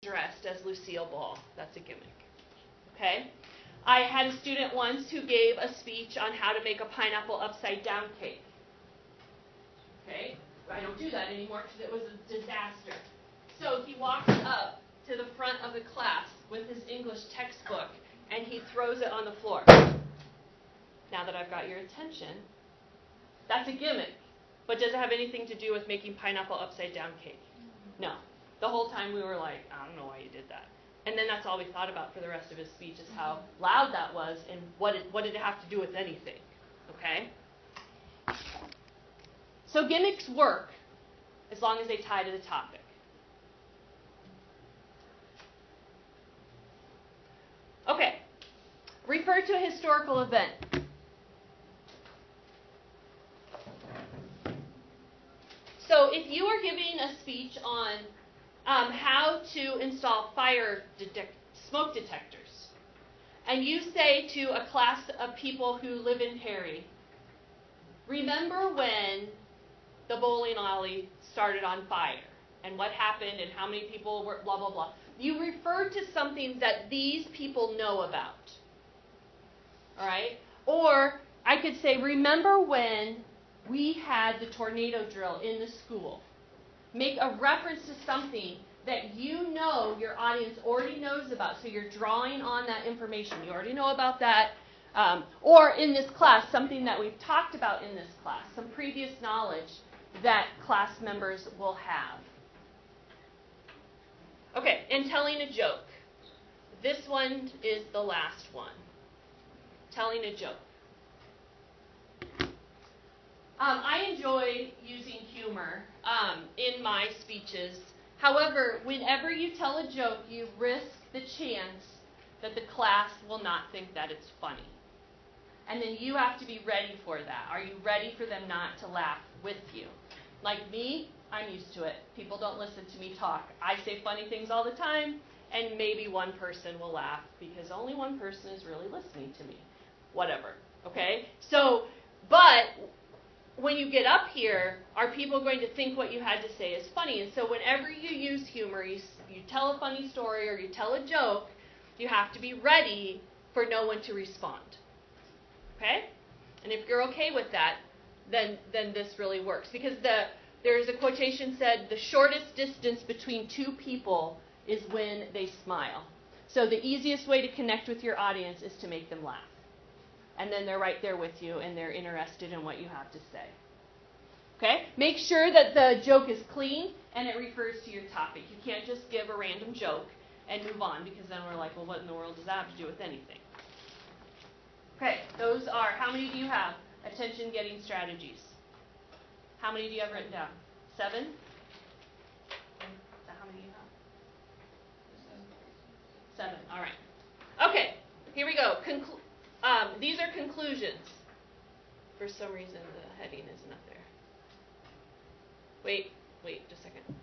dressed as Lucille Ball. That's a gimmick. Okay? I had a student once who gave a speech on how to make a pineapple upside down cake. Okay? I don't do that anymore because it was a disaster. So he walks up to the front of the class with his English textbook and he throws it on the floor. Now that I've got your attention, that's a gimmick. But does it have anything to do with making pineapple upside down cake? No. The whole time we were like, I don't know why you did that. And then that's all we thought about for the rest of his speech is how loud that was and what did it have to do with anything. Okay? So gimmicks work as long as they tie to the topic. Okay. Refer to a historical event. So if you are giving a speech on how to install smoke detectors, and you say to a class of people who live in Perry, remember when the bowling alley started on fire, and what happened, and how many people were blah, blah, blah. You refer to something that these people know about. All right? Or I could say, remember when we had the tornado drill in the school. Make a reference to something that you know your audience already knows about, so you're drawing on that information. You already know about that. Or in this class, something that we've talked about in this class, some previous knowledge that class members will have. Okay, and telling a joke. This one is the last one. Telling a joke. I enjoy using humor in my speeches. However, whenever you tell a joke, you risk the chance that the class will not think that it's funny. And then you have to be ready for that. Are you ready for them not to laugh with you? Like me, I'm used to it. People don't listen to me talk. I say funny things all the time, and maybe one person will laugh because only one person is really listening to me. Whatever, okay? So, but when you get up here, are people going to think what you had to say is funny? And so whenever you use humor, you tell a funny story or you tell a joke, you have to be ready for no one to respond. Okay? And if you're okay with that, then this really works. Because there's a quotation said, the shortest distance between two people is when they smile. So the easiest way to connect with your audience is to make them laugh. And then they're right there with you and they're interested in what you have to say. Okay? Make sure that the joke is clean and it refers to your topic. You can't just give a random joke and move on because then we're like, well, what in the world does that have to do with anything? Okay, those are, how many do you have? Attention-getting strategies. How many do you have written down? 7? Is that how many you have? 7, all right. Okay, here we go. These are conclusions. For some reason, the heading isn't up there. Wait, just a second.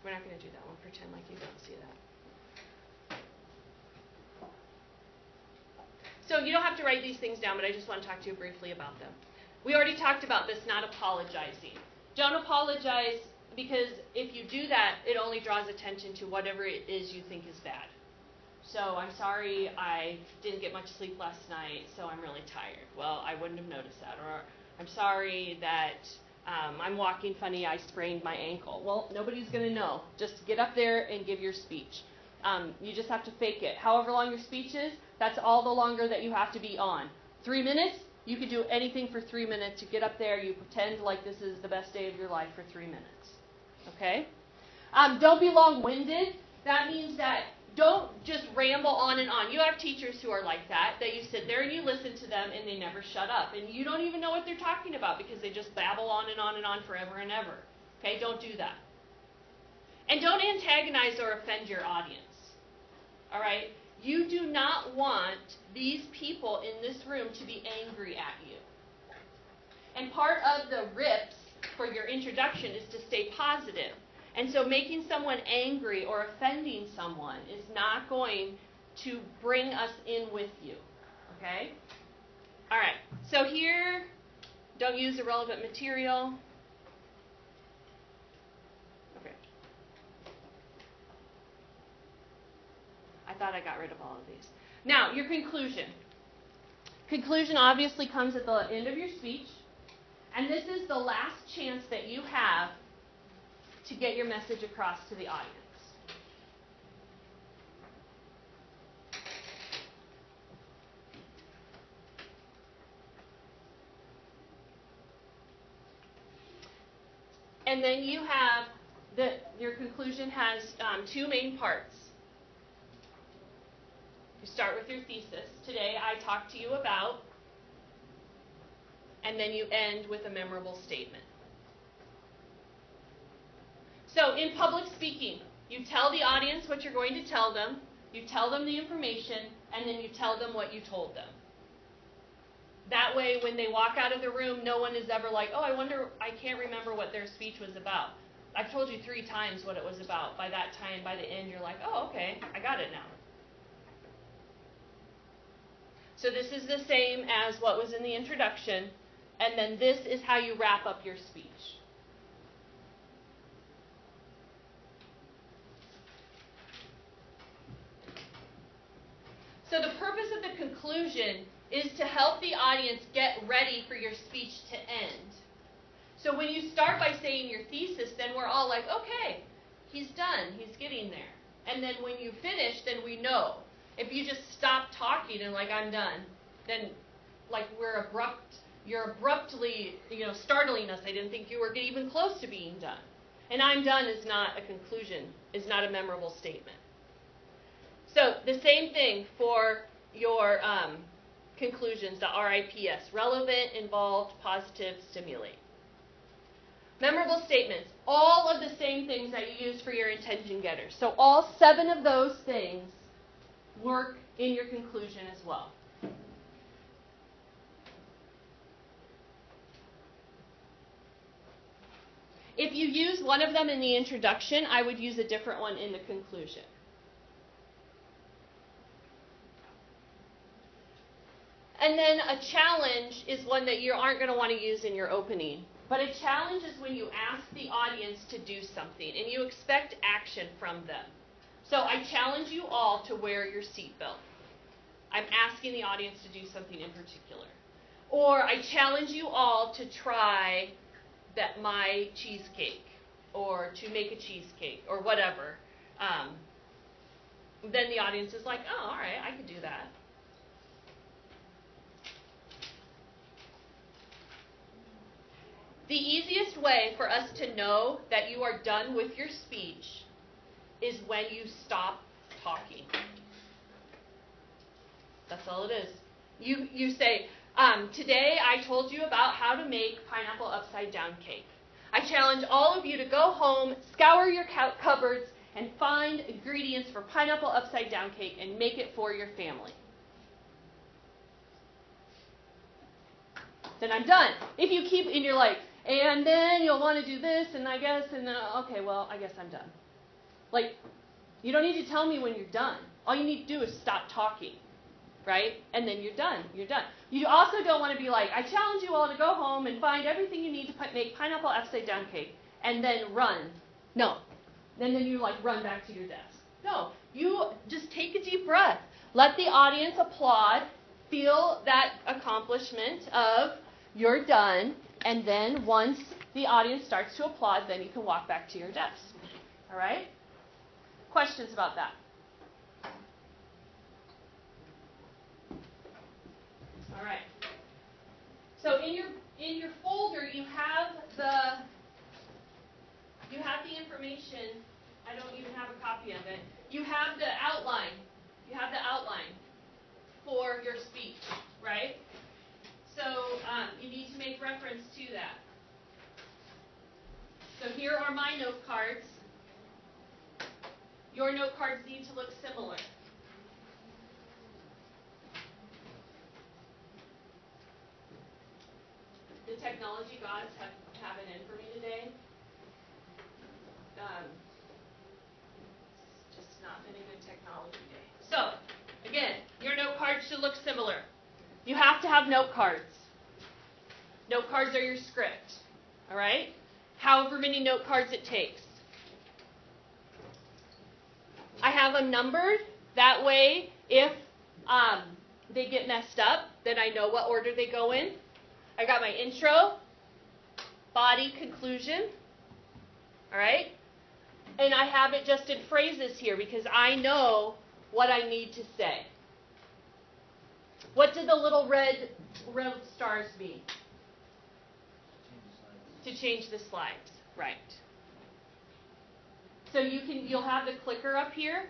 We're not going to do that one. Pretend like you don't see that. So you don't have to write these things down, but I just want to talk to you briefly about them. We already talked about this, not apologizing. Don't apologize because if you do that, it only draws attention to whatever it is you think is bad. So I'm sorry I didn't get much sleep last night, so I'm really tired. Well, I wouldn't have noticed that. Or I'm sorry that I'm walking funny, I sprained my ankle. Well, nobody's going to know. Just get up there and give your speech. You just have to fake it. However long your speech is, that's all the longer that you have to be on. 3 minutes, you can do anything for 3 minutes. You get up there, you pretend like this is the best day of your life for 3 minutes. Okay? Don't be long-winded. That means that don't just ramble on and on. You have teachers who are like that you sit there and you listen to them and they never shut up. And you don't even know what they're talking about because they just babble on and on and on forever and ever. Okay? Don't do that. And don't antagonize or offend your audience. All right? You do not want these people in this room to be angry at you. And part of the rips for your introduction is to stay positive And so making someone angry or offending someone is not going to bring us in with you. Okay? All right. So here, don't use irrelevant material. Okay. I thought I got rid of all of these. Now, your conclusion. Conclusion obviously comes at the end of your speech. And this is the last chance that you have to get your message across to the audience. And then you have your conclusion has two main parts. You start with your thesis. Today I talked to you about, and then you end with a memorable statement. So in public speaking, you tell the audience what you're going to tell them, you tell them the information, and then you tell them what you told them. That way, when they walk out of the room, no one is ever like, oh, I can't remember what their speech was about. I've told you 3 times what it was about. By that time, by the end, you're like, oh, okay, I got it now. So this is the same as what was in the introduction, and then this is how you wrap up your speech. So the purpose of the conclusion is to help the audience get ready for your speech to end. So when you start by saying your thesis, then we're all like, okay, he's done, he's getting there. And then when you finish, then we know. If you just stop talking and like, I'm done, then like you're abruptly, startling us. I didn't think you were even close to being done. And I'm done is not a conclusion, is not a memorable statement. So the same thing for your conclusions, the RIPS, relevant, involved, positive, stimulate. Memorable statements, all of the same things that you use for your intention getters. So all 7 of those things work in your conclusion as well. If you use one of them in the introduction, I would use a different one in the conclusion. And then a challenge is one that you aren't going to want to use in your opening. But a challenge is when you ask the audience to do something and you expect action from them. So I challenge you all to wear your seatbelt. I'm asking the audience to do something in particular. Or I challenge you all to try my cheesecake, or to make a cheesecake, or whatever. Then the audience is like, oh, all right, I can do that. The easiest way for us to know that you are done with your speech is when you stop talking. That's all it is. You say, today I told you about how to make pineapple upside down cake. I challenge all of you to go home, scour your cupboards, and find ingredients for pineapple upside down cake and make it for your family. Then I'm done. If you keep, and you're like, and then you'll want to do this, and I guess, and then, okay, well, I guess I'm done. Like, you don't need to tell me when you're done. All you need to do is stop talking, right? And then you're done. You're done. You also don't want to be like, I challenge you all to go home and find everything you need to make pineapple upside down cake, and then run. No. And then you, like, run back to your desk. No. You just take a deep breath. Let the audience applaud. Feel that accomplishment of you're done. And then once the audience starts to applaud, then you can walk back to your desk. All right? Questions about that? All right. So in your folder you have the information. I don't even have a copy of it. You have the outline. You have the outline for your speech, right? So you need to make reference to that. So here are my note cards. Your note cards need to look similar. The technology gods have it in for me today. It's just not been a good technology day. So, again, your note cards should look similar. You have to have note cards. Note cards are your script. All right? However many note cards it takes. I have them numbered. That way, if they get messed up, then I know what order they go in. I got my intro, body, conclusion. All right? And I have it just in phrases here because I know what I need to say. What did the little red stars mean? To change the slides. Right. So you'll have the clicker up here.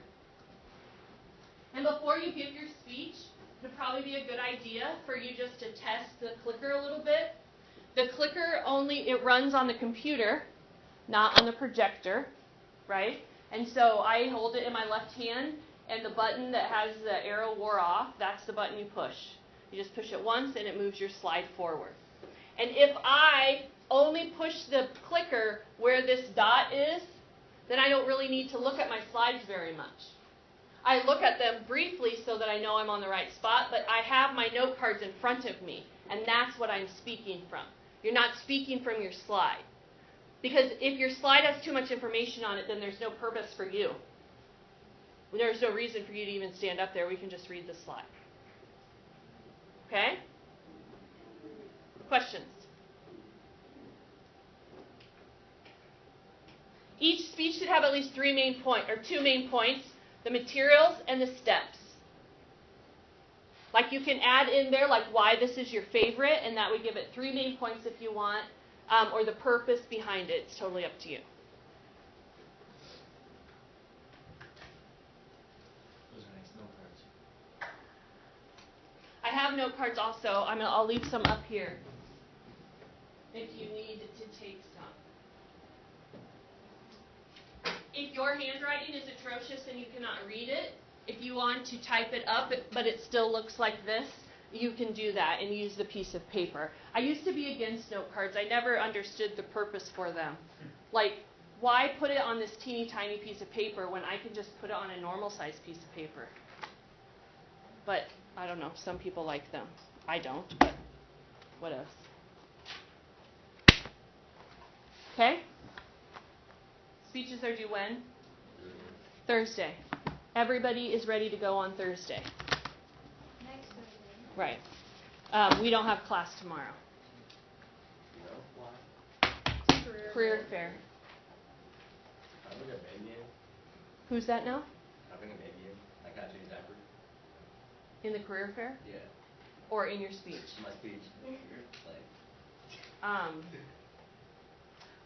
And before you give your speech, it would probably be a good idea for you just to test the clicker a little bit. The clicker it runs on the computer, not on the projector, right? And so I hold it in my left hand, and the button that has the arrow wore off, that's the button you push. You just push it once, and it moves your slide forward. And if I only push the clicker where this dot is, then I don't really need to look at my slides very much. I look at them briefly so that I know I'm on the right spot, but I have my note cards in front of me, and that's what I'm speaking from. You're not speaking from your slide. Because if your slide has too much information on it, then there's no purpose for you. There's no reason for you to even stand up there. We can just read the slide. Okay? Questions? Each speech should have at least two main points, the materials and the steps. Like you can add in there like why this is your favorite, and that would give it 3 main points if you want, or the purpose behind it. It's totally up to you. Those are nice note cards. I have note cards also. I'll leave some up here if you need to take some. If your handwriting is atrocious and you cannot read it, if you want to type it up but it still looks like this, you can do that and use the piece of paper. I used to be against note cards. I never understood the purpose for them. Like, why put it on this teeny tiny piece of paper when I can just put it on a normal sized piece of paper? But I don't know. Some people like them. I don't, but what else? Okay? Speeches are due when? Thursday. Everybody is ready to go on Thursday. Next Thursday. Right. We don't have class tomorrow. Career fair. Having a baby in? Who's that now? Having a baby in? I can't change diaper? In the career fair? Yeah. Or in your speech? My speech.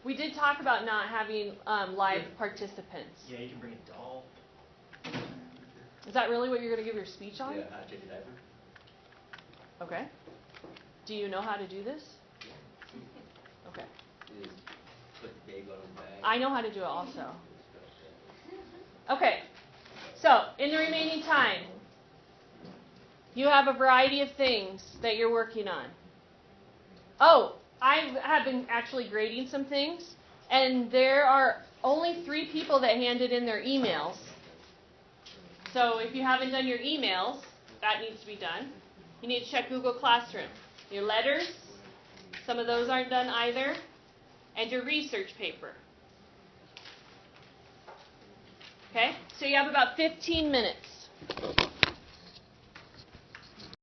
We did talk about not having live participants. Yeah, you can bring a doll. Is that really what you're going to give your speech on? Yeah, how to change a diaper. Okay. Do you know how to do this? Okay. You just put the baby on his bag. I know how to do it also. Okay. So, in the remaining time, you have a variety of things that you're working on. Oh, I have been actually grading some things, and there are only 3 people that handed in their emails. So if you haven't done your emails, that needs to be done. You need to check Google Classroom. Your letters, some of those aren't done either, and your research paper. Okay? So you have about 15 minutes.